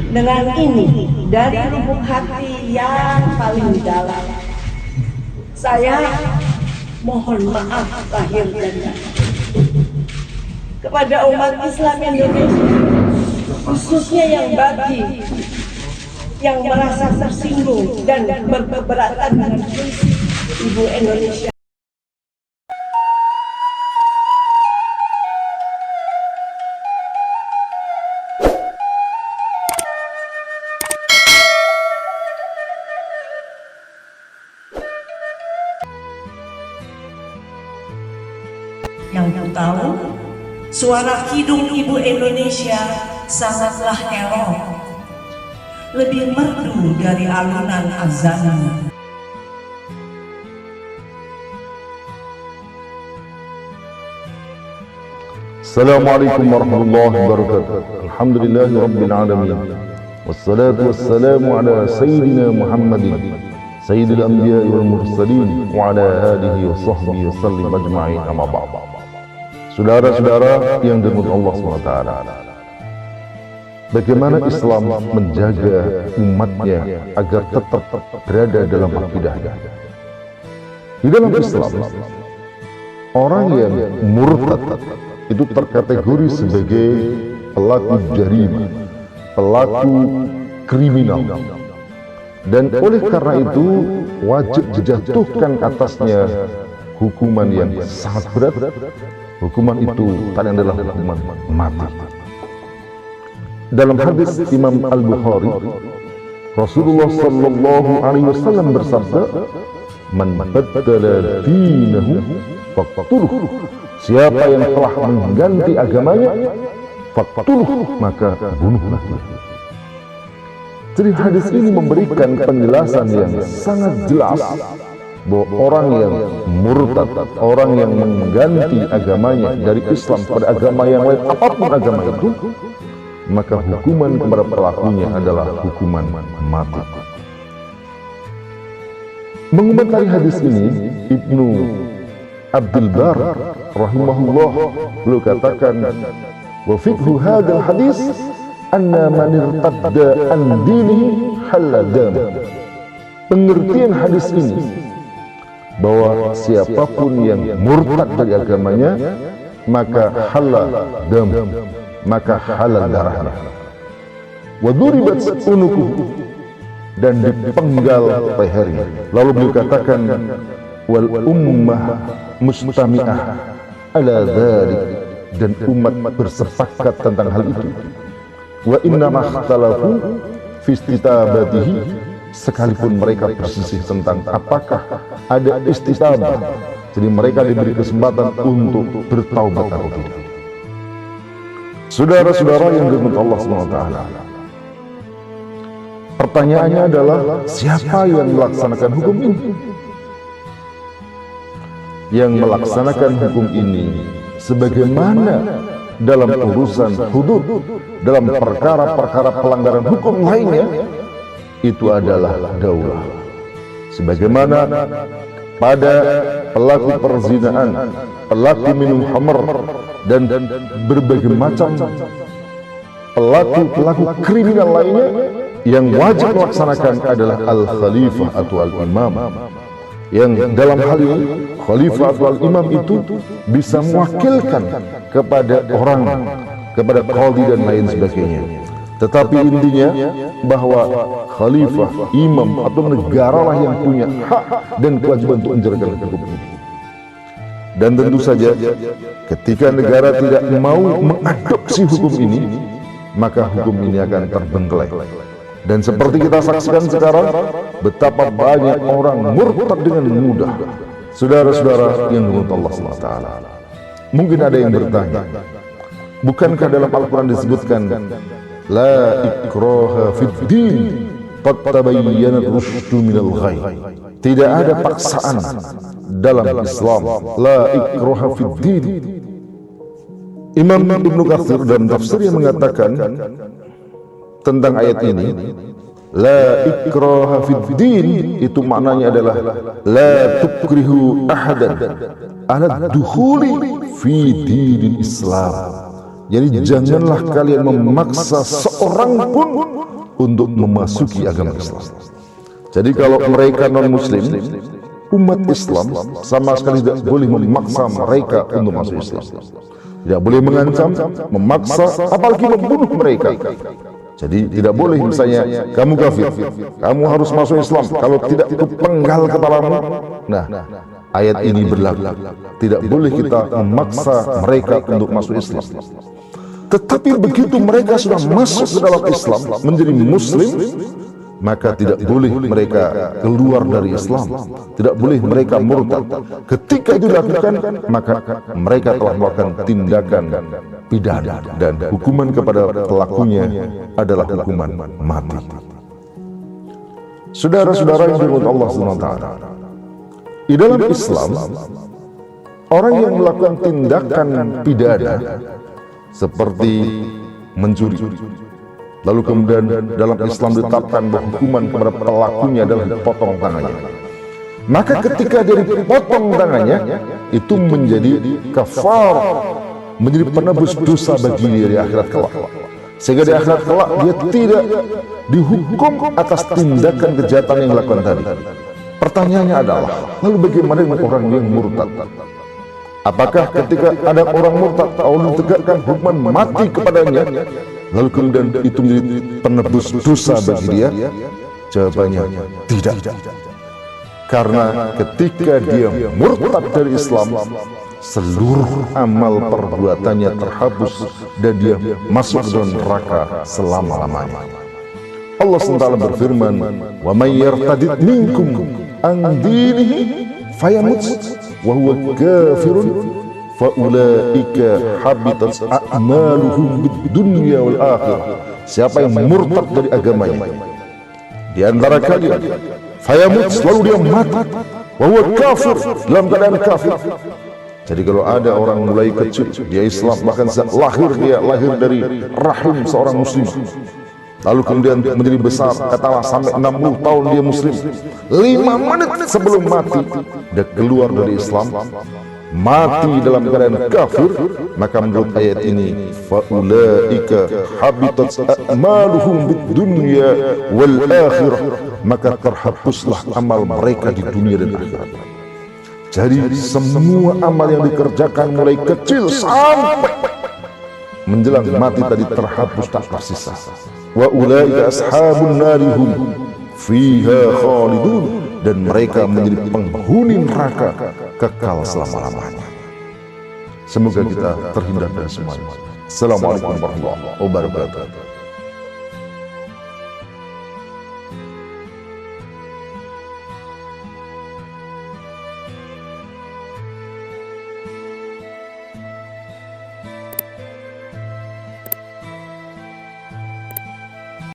Dengan ini, dari lubuk hati yang paling dalam, saya mohon maaf lahir dan batin kepada umat Islam Indonesia, khususnya yang Babi, yang merasa tersinggung dan berkeberatan dengan prinsip Ibu Indonesia. Yang ku tahu, suara kidung Ibu Indonesia sangatlah elok, lebih merdu dari alunan azan. Assalamualaikum warahmatullahi wabarakatuh. Alhamdulillahi rabbil alamin. Wassalatu wassalamu ala sayyidina Muhammadin sayyidil anbiya'i wal mursalin wa ala alihi wa sahbihi wa sallim ajma'in, amma ba'd. Saudara-saudara yang dirahmati Allah SWT, bagaimana Islam menjaga umatnya agar tetap berada dalam akidahnya? Di dalam Islam, orang yang murtad itu terkategori sebagai pelaku jarimah, pelaku kriminal, dan oleh karena itu wajib dijatuhkan atasnya hukuman yang sangat berat. Hukuman itu tadi adalah hukuman mati. Dalam hadis Imam Al-Bukhari, Rasulullah sallallahu alaihi wasallam bersabda, "Man baddala dinahu faqtuluh." Siapa yang telah mengganti agamanya, faqtuluh, maka bunuhlah dia. Jadi hadis ini memberikan penjelasan yang sangat jelas bahwa orang yang murtad, orang yang mengganti agamanya dari Islam pada agama yang lain, apapun agama itu, maka hukuman kepada pelakunya adalah hukuman mati. Mengomentari hadis ini, Ibnu Abdul Bar rahimahullah beliau katakan, wa fiqhu hadzal hadis anna man irtadda an dinihi halladam. Pengertian hadis ini bahwa siapapun yang murtad dari agamanya, maka halal dam, maka halal darahnya. Wa duribat unukuhu, dan dipenggal lehernya. Lalu beliau katakan, wal ummah mustami'ah ala dzalik, dan umat bersepakat tentang hal itu. Wa inna makhtalafu fi istitabatihi, sekalipun mereka bersisih tentang apakah ada istitabah, jadi mereka diberi kesempatan untuk bertaubat atau tidak. Saudara-saudara yang dirahmati Allah SWT, pertanyaannya adalah siapa yang melaksanakan hukum ini? Yang melaksanakan hukum ini sebagaimana dalam urusan hudud, dalam perkara-perkara pelanggaran hukum lainnya, itu adalah daulah. Sebagaimana pada pelaku perzinaan, pelaku minum khamr, dan berbagai macam pelaku kriminal lainnya, yang wajib melaksanakan adalah al-khalifah atau al-imam. Yang dalam hal ini khalifah atau al-imam itu bisa mewakilkan kepada orang, kepada qadhi dan lain sebagainya. Tetapi intinya bahwa khalifah, imam atau negara lah yang punya hak dan kewajiban untuk menjalankan hukum ini. Dan tentu saja ketika negara tidak mau mengadopsi hukum ini, maka hukum ini akan terbengkelai. Dan seperti kita saksikan sekarang, betapa banyak orang murtad dengan mudah. Saudara-saudara yang dirahmati Allah SWT, mungkin ada yang bertanya, bukankah dalam Al-Quran disebutkan la ikraha fid din qad tabayyana rusydu minal ghayy, tidak ada paksaan dalam Islam, la ikraha fid din. Imam Ibnu Katsir dalam tafsirnya mengatakan tentang ayat ini, la ikraha fid din, itu maknanya adalah la tukrihu ahadan ala dukhuli fi dinil Islam. Jadi janganlah kalian memaksa seorang pun untuk memasuki agama Islam. Jadi kalau mereka non-muslim, umat Islam sama sekali tidak boleh memaksa mereka untuk masuk Islam. Tidak boleh mengancam, memaksa, apalagi membunuh mereka. Jadi tidak boleh misalnya kamu kafir, kamu harus masuk Islam, kalau tidak aku penggal kepalamu. Nah, ayat ini berlaku. Tidak boleh kita memaksa mereka untuk masuk Islam. Tetapi begitu mereka sudah masuk ke dalam Islam, menjadi muslim, maka tidak boleh mereka keluar dari Islam, tidak boleh mereka murtad. Ketika itu dilakukan, maka mereka telah melakukan tindakan pidana dan hukuman kepada pelakunya adalah hukuman mati. Saudara-saudara yang dirahmati Allah SWT, di dalam Islam, orang yang melakukan tindakan pidana seperti mencuri, lalu kemudian dalam Islam ditetapkan bahwa hukuman kepada pelakunya adalah dipotong tangannya, maka ketika dia dipotong tangannya, itu menjadi kafar, menjadi penebus dosa bagi dia di akhirat kelak. Sehingga di akhirat kelak dia tidak dihukum atas tindakan kejahatan yang dilakukan tadi. Pertanyaannya adalah, lalu bagaimana dengan orang yang murtad? Apakah ketika ada orang murtad Allah tegakkan hukuman mati kepadanya, lalu kemudian itu menjadi penebus dosa bagi dia? Jawabannya tidak. Karena ketika dia murtad dari Islam, seluruh amal perbuatannya terhapus dan dia masuk ke dalam neraka selama-lamanya. Allah SWT berfirman, "Wa may yartadid minkum an dinihi fayamut wa huwa kafirun fa ulaika habitat a'maluhum bid dunya wal akhirah." Siapa yang murtad dari agamanya di antara kalian, fayamut, lalu dia mati, wa huwa kafir, dalam keadaan kafir. Jadi kalau ada orang mulai kecil dia Islam, bahkan lahir dia lahir dari rahim seorang muslim, lalu kemudian menjadi besar, katalah sampai 60 tahun dia muslim, 5 menit sebelum mati dia keluar dari Islam, mati dalam keadaan kafir, maka menurut ayat ini, faulaika habitat a'maluhum bid dunya wal akhirah, maka terhapuslah amal mereka di dunia dan akhirat. Jadi semua amal yang dikerjakan mulai kecil sampai menjelang mati tadi terhapus, tak tersisa. Wa ulaika ashabun narihum fiha khalidun, dan mereka menjadi penghuni neraka kekal selama-lamanya. Semoga kita terhindar dari semuanya. Assalamualaikum warahmatullahi wabarakatuh.